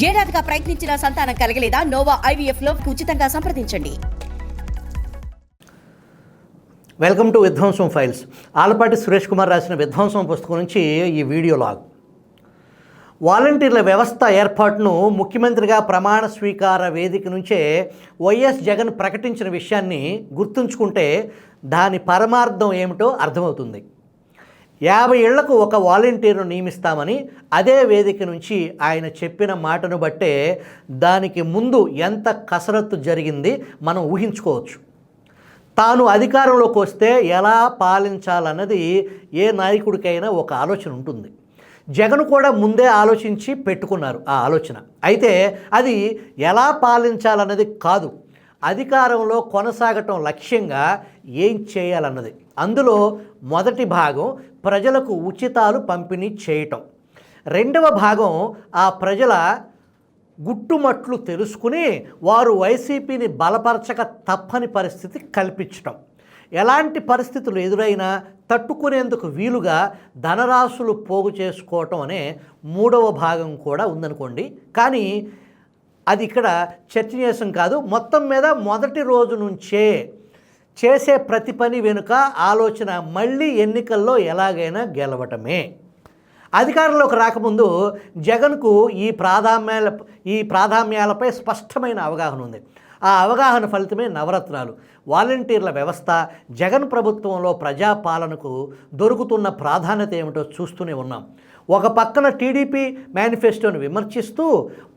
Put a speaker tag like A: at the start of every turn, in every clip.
A: ఏడాదిగా ప్రయత్నించిన సంతానం కలగలేదా? Noah IVF లో ఉచితంగా సంప్రదించండి.
B: వెల్కమ్ టు విధ్వంసం ఫైల్స్. ఆలపాటి సురేష్ కుమార్ రాసిన విధ్వంసం పుస్తకం నుంచి ఈ వీడియో లాగ్. వాలంటీర్ల వ్యవస్థ ఏర్పాటును ముఖ్యమంత్రిగా ప్రమాణ స్వీకార వేదిక నుంచే వైఎస్ జగన్ ప్రకటించిన విషయాన్ని గుర్తుంచుకుంటే దాని పరమార్థం ఏమిటో అర్థమవుతుంది. 50 ఏళ్లకు ఒక వాలంటీర్ను నియమిస్తామని అదే వేదిక నుంచి ఆయన చెప్పిన మాటను బట్టే దానికి ముందు ఎంత కసరత్తు జరిగింది మనం ఊహించుకోవచ్చు. తాను అధికారంలోకి వస్తే ఎలా పాలించాలన్నది ఏ నాయకుడికైనా ఒక ఆలోచన ఉంటుంది. జగన్ కూడా ముందే ఆలోచించి పెట్టుకున్నారు ఆ ఆలోచన. అయితే అది ఎలా పాలించాలన్నది కాదు, అధికారంలో కొనసాగటం లక్ష్యంగా ఏం చేయాలన్నది. అందులో మొదటి భాగం ప్రజలకు ఉచితాలు పంపిణీ చేయటం, రెండవ భాగం ఆ ప్రజల గుట్టుమట్లు తెలుసుకుని వారు వైసీపీని బలపరచక తప్పని పరిస్థితి కల్పించటం, ఎలాంటి పరిస్థితులు ఎదురైనా తట్టుకునేందుకు వీలుగా ధనరాశులు పోగు చేసుకోవటం అనే మూడవ భాగం కూడా ఉందనుకోండి. కానీ అది ఇక్కడ చర్చనీయాంశం కాదు. మొత్తం మీద మొదటి రోజు నుంచే చేసే ప్రతి పని వెనుక ఆలోచన మళ్ళీ ఎన్నికల్లో ఎలాగైనా గెలవటమే. అధికారంలోకి రాకముందు జగన్కు ఈ ప్రాధాన్యాలపై స్పష్టమైన అవగాహన ఉంది. ఆ అవగాహన ఫలితమే నవరత్నాలు, వాలంటీర్ల వ్యవస్థ. జగన్ ప్రభుత్వంలో ప్రజాపాలనకు దొరుకుతున్న ప్రాధాన్యత ఏమిటో చూస్తూనే ఉన్నాం. ఒక పక్కన టీడీపీ మేనిఫెస్టోని విమర్శిస్తూ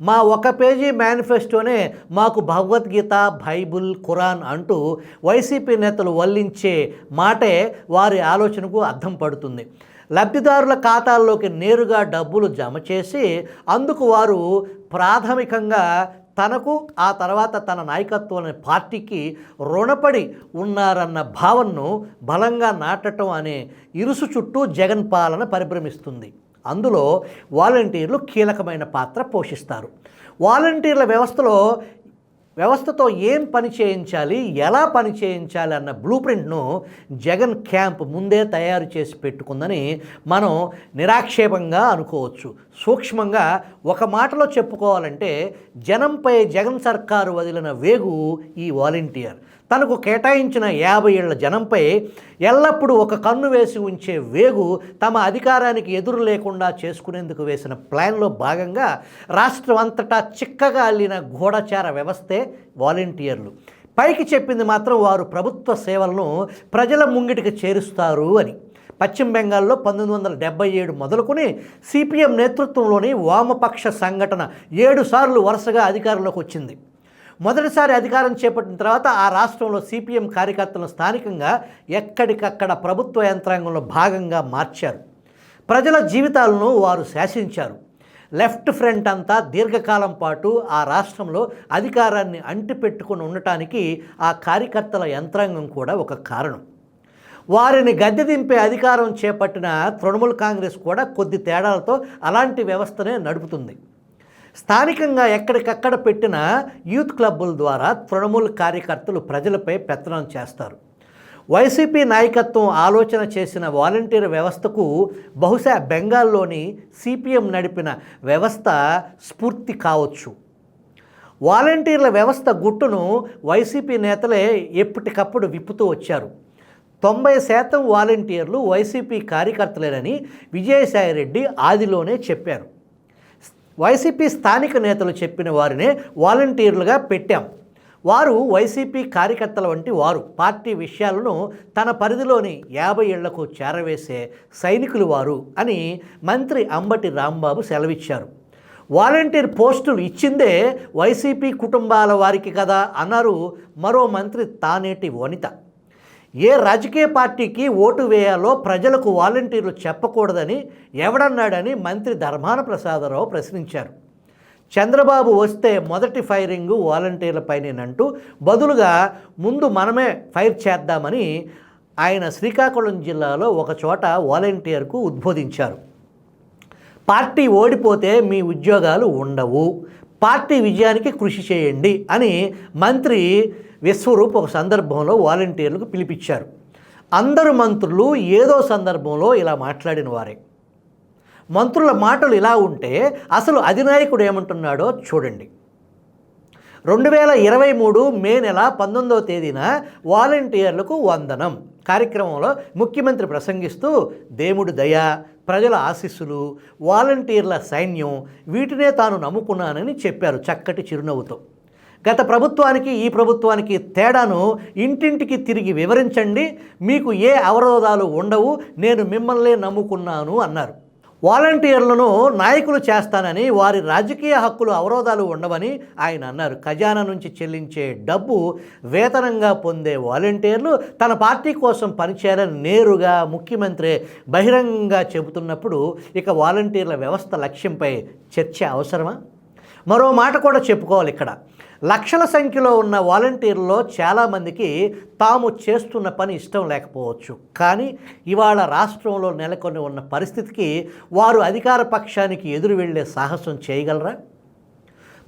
B: మా ఒక పేజీ మేనిఫెస్టోనే మాకు భగవద్గీత, బైబుల్, ఖురాన్ అంటూ వైసీపీ నేతలు వల్లించే మాటే వారి ఆలోచనకు అర్థం పడుతుంది. లబ్ధిదారుల ఖాతాల్లోకి నేరుగా డబ్బులు జమ చేసి అందుకు వారు ప్రాథమికంగా తనకు, ఆ తర్వాత తన నాయకత్వాన్ని పార్టీకి రుణపడి ఉన్నారన్న భావనను బలంగా నాటడం అనే ఇరుసు చుట్టూ జగన్ పాలన పరిభ్రమిస్తుంది. అందులో వాలంటీర్లు కీలకమైన పాత్ర పోషిస్తారు. వాలంటీర్ల వ్యవస్థతో ఏం పని చేయించాలి, ఎలా పని చేయించాలి అన్న బ్లూ ప్రింట్ను జగన్ క్యాంప్ ముందే తయారు చేసి పెట్టుకుందని మనం నిరాక్షేపంగా అనుకోవచ్చు. సూక్ష్మంగా ఒక మాటలో చెప్పుకోవాలంటే జనంపై జగన్ సర్కారు వదిలిన వేగు ఈ వాలంటీర్. తనకు కేటాయించిన 50 ఏళ్ల జనంపై ఎల్లప్పుడూ ఒక కన్ను వేసి ఉంచే వేగు తమ అధికారానికి ఎదురు లేకుండా చేసుకునేందుకు వేసిన ప్లాన్లో భాగంగా రాష్ట్రం అంతటా చిక్కగా అల్లిన గూఢచార వ్యవస్థే వాలంటీర్లు. పైకి చెప్పింది మాత్రం వారు ప్రభుత్వ సేవలను ప్రజల ముంగిటికి చేరుస్తారు అని. పశ్చిమ బెంగాల్లో 1977 మొదలుకొని సిపిఎం నేతృత్వంలోని వామపక్ష సంఘటన 7 సార్లు వరుసగా అధికారంలోకి వచ్చింది. మొదటిసారి అధికారం చేపట్టిన తర్వాత ఆ రాష్ట్రంలో సిపిఎం కార్యకర్తలను స్థానికంగా ఎక్కడికక్కడ ప్రభుత్వ యంత్రాంగంలో భాగంగా మార్చారు. ప్రజల జీవితాలను వారు శాసించారు. లెఫ్ట్ ఫ్రంట్ అంతా దీర్ఘకాలం పాటు ఆ రాష్ట్రంలో అధికారాన్ని అంటిపెట్టుకుని ఉండటానికి ఆ కార్యకర్తల యంత్రాంగం కూడా ఒక కారణం. వారిని గద్దె దింపే అధికారం చేపట్టిన తృణమూల్ కాంగ్రెస్ కూడా కొద్ది తేడాలతో అలాంటి వ్యవస్థనే నడుపుతుంది. స్థానికంగా ఎక్కడికక్కడ పెట్టిన యూత్ క్లబ్బుల ద్వారా తృణమూల్ కార్యకర్తలు ప్రజలపై పెత్తనం చేస్తారు. వైసీపీ నాయకత్వం ఆలోచన చేసిన వాలంటీర్ వ్యవస్థకు బహుశా బెంగాల్లోని సిపిఎం నడిపిన వ్యవస్థ స్ఫూర్తి కావచ్చు. వాలంటీర్ల వ్యవస్థ గుట్టును వైసీపీ నేతలే ఎప్పటికప్పుడు విప్పుతూ వచ్చారు. 90% వాలంటీర్లు వైసీపీ కార్యకర్తలేనని విజయసాయిరెడ్డి ఆదిలోనే చెప్పారు. వైసీపీ స్థానిక నేతలు చెప్పిన వారినే వాలంటీర్లుగా పెట్టాం. వారు వైసీపీ కార్యకర్తల వంటి వారు. పార్టీ విషయాలను తన పరిధిలోని 50 ఏళ్లకు చేరవేసే సైనికులు వారు అని మంత్రి అంబటి రాంబాబు సెలవిచ్చారు. వాలంటీర్ పోస్టులు ఇచ్చిందే వైసీపీ కుటుంబాల వారికి కదా అన్నారు మరో మంత్రి తానేటి వనిత. ఏ రాజకీయ పార్టీకి ఓటు వేయాలో ప్రజలకు వాలంటీర్లు చెప్పకూడదని ఎవడన్నాడని మంత్రి ధర్మాన ప్రసాదరావు ప్రశ్నించారు. చంద్రబాబు వస్తే మొదటి ఫైరింగు వాలంటీర్లపైనేనంటూ బదులుగా ముందు మనమే ఫైర్ చేద్దామని ఆయన శ్రీకాకుళం జిల్లాలో ఒకచోట వాలంటీర్కు ఉద్బోధించారు. పార్టీ ఓడిపోతే మీ ఉద్యోగాలు ఉండవు, పార్టీ విజయానికి కృషి చేయండి అని మంత్రి విశ్వరూప్ ఒక సందర్భంలో వాలంటీర్లకు పిలిపించారు. అందరు మంత్రులు ఏదో సందర్భంలో ఇలా మాట్లాడిన వారే. మంత్రుల మాటలు ఇలా ఉంటే అసలు అధినాయకుడు ఏమంటున్నాడో చూడండి. 2023 మే నెల 19వ తేదీన వాలంటీర్లకు వందనం కార్యక్రమంలో ముఖ్యమంత్రి ప్రసంగిస్తూ దేవుడి దయ, ప్రజల ఆశీస్సులు, వాలంటీర్ల సైన్యం వీటినే తాను నమ్ముకున్నానని చెప్పారు చక్కటి చిరునవ్వుతో. గత ప్రభుత్వానికి ఈ ప్రభుత్వానికి తేడాను ఇంటింటికి తిరిగి వివరించండి, మీకు ఏ అవరోధాలు ఉండవు, నేను మిమ్మల్నే నమ్ముకున్నాను అన్నారు. వాలంటీర్లను నాయకులు చేస్తానని, వారి రాజకీయ హక్కులు అవరోధాలు ఉండవని ఆయన అన్నారు. ఖజానా నుంచి చెల్లించే డబ్బు వేతనంగా పొందే వాలంటీర్లు తన పార్టీ కోసం పనిచేయాలని నేరుగా ముఖ్యమంత్రి బహిరంగంగా చెబుతున్నప్పుడు ఇక వాలంటీర్ల వ్యవస్థ లక్ష్యంపై చర్చ అవసరమా? మరో మాట కూడా చెప్పుకోవాలి ఇక్కడ. లక్షల సంఖ్యలో ఉన్న వాలంటీర్లలో చాలామందికి తాము చేస్తున్న పని ఇష్టం లేకపోవచ్చు. కానీ ఇవాళ రాష్ట్రంలో నెలకొని ఉన్న పరిస్థితికి వారు అధికార పక్షానికి ఎదురు వెళ్ళే సాహసం చేయగలరా?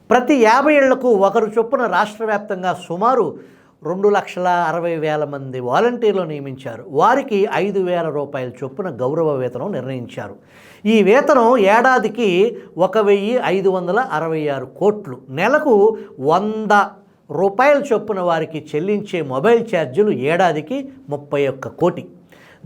B: ప్రతి 50 ఏళ్లకు ఒకరు చొప్పున రాష్ట్ర వ్యాప్తంగా సుమారు 2,60,000 మంది వాలంటీర్లు నియమించారు. వారికి 5,000 రూపాయల చొప్పున గౌరవ వేతనం నిర్ణయించారు. ఈ వేతనం ఏడాదికి 1,566 కోట్లు, నెలకు 100 రూపాయల చొప్పున వారికి చెల్లించే మొబైల్ ఛార్జీలు ఏడాదికి 31 కోటి.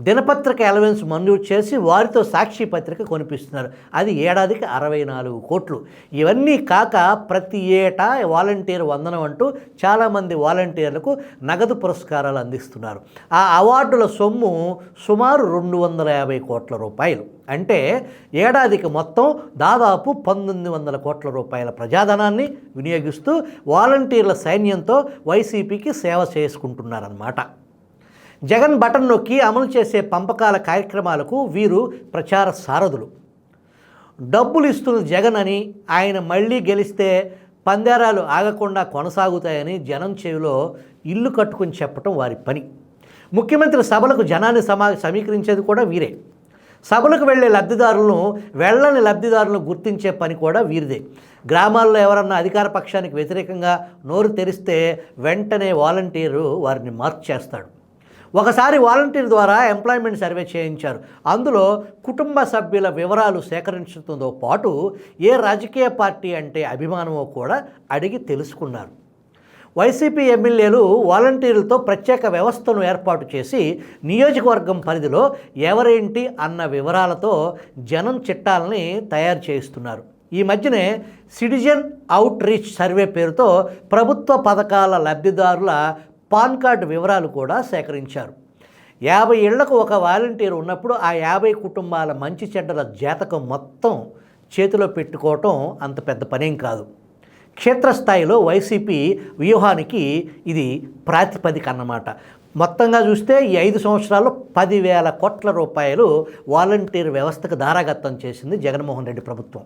B: దినపత్రిక అలవెన్స్ మంజూరు చేసి వారితో సాక్షి పత్రిక కొనిపిస్తున్నారు, అది ఏడాదికి 64 కోట్లు. ఇవన్నీ కాక ప్రతి ఏటా వాలంటీర్ వందనం అంటూ చాలామంది వాలంటీర్లకు నగదు పురస్కారాలు అందిస్తున్నారు. ఆ అవార్డుల సొమ్ము సుమారు 250 కోట్ల రూపాయలు. అంటే ఏడాదికి మొత్తం దాదాపు 1,900 కోట్ల రూపాయల ప్రజాధనాన్ని వినియోగిస్తూ వాలంటీర్ల సైన్యంతో వైసీపీకి సేవ చేసుకుంటున్నారన్నమాట. జగన్ బటన్ నొక్కి అమలు చేసే పంపకాల కార్యక్రమాలకు వీరు ప్రచార సారథులు. డబ్బులు ఇస్తున్న జగన్ అని, ఆయన మళ్ళీ గెలిస్తే పందేరాలు ఆగకుండా కొనసాగుతాయని జనం చెవిలో ఇల్లు కట్టుకుని చెప్పటం వారి పని. ముఖ్యమంత్రి సభలకు జనాన్ని సమీకరించేది కూడా వీరే. సభలకు వెళ్ళే లబ్ధిదారులను, వెళ్ళని లబ్ధిదారులను గుర్తించే పని కూడా వీరిదే. గ్రామాల్లో ఎవరన్నా అధికార పక్షానికి వ్యతిరేకంగా నోరు తెరిస్తే వెంటనే వాలంటీరు వారిని మార్క్ చేస్తాడు. ఒకసారి వాలంటీర్ ద్వారా ఎంప్లాయ్మెంట్ సర్వే చేయించారు. అందులో కుటుంబ సభ్యుల వివరాలు సేకరించడంతో పాటు ఏ రాజకీయ పార్టీ అంటే అభిమానమో కూడా అడిగి తెలుసుకున్నారు. వైసీపీ ఎమ్మెల్యేలు వాలంటీర్లతో ప్రత్యేక వ్యవస్థను ఏర్పాటు చేసి నియోజకవర్గం పరిధిలో ఎవరేంటి అన్న వివరాలతో జనం చిట్టాలని తయారు చేయిస్తున్నారు. ఈ మధ్యనే సిటిజన్ అవుట్ రీచ్ సర్వే పేరుతో ప్రభుత్వ పథకాల లబ్ధిదారుల పాన్ కార్డు వివరాలు కూడా సేకరించారు. 50 ఏళ్లకు ఒక వాలంటీర్ ఉన్నప్పుడు ఆ 50 కుటుంబాల మంచి చెడ్డల జాతకం మొత్తం చేతిలో పెట్టుకోవటం అంత పెద్ద పనేం కాదు. క్షేత్రస్థాయిలో వైసీపీ వ్యూహానికి ఇది ప్రాతిపదిక అన్నమాట. మొత్తంగా చూస్తే ఈ 5 సంవత్సరాల్లో 10,000 కోట్ల రూపాయలు వాలంటీర్ వ్యవస్థకు దారాగతం చేసింది జగన్మోహన్ రెడ్డి ప్రభుత్వం.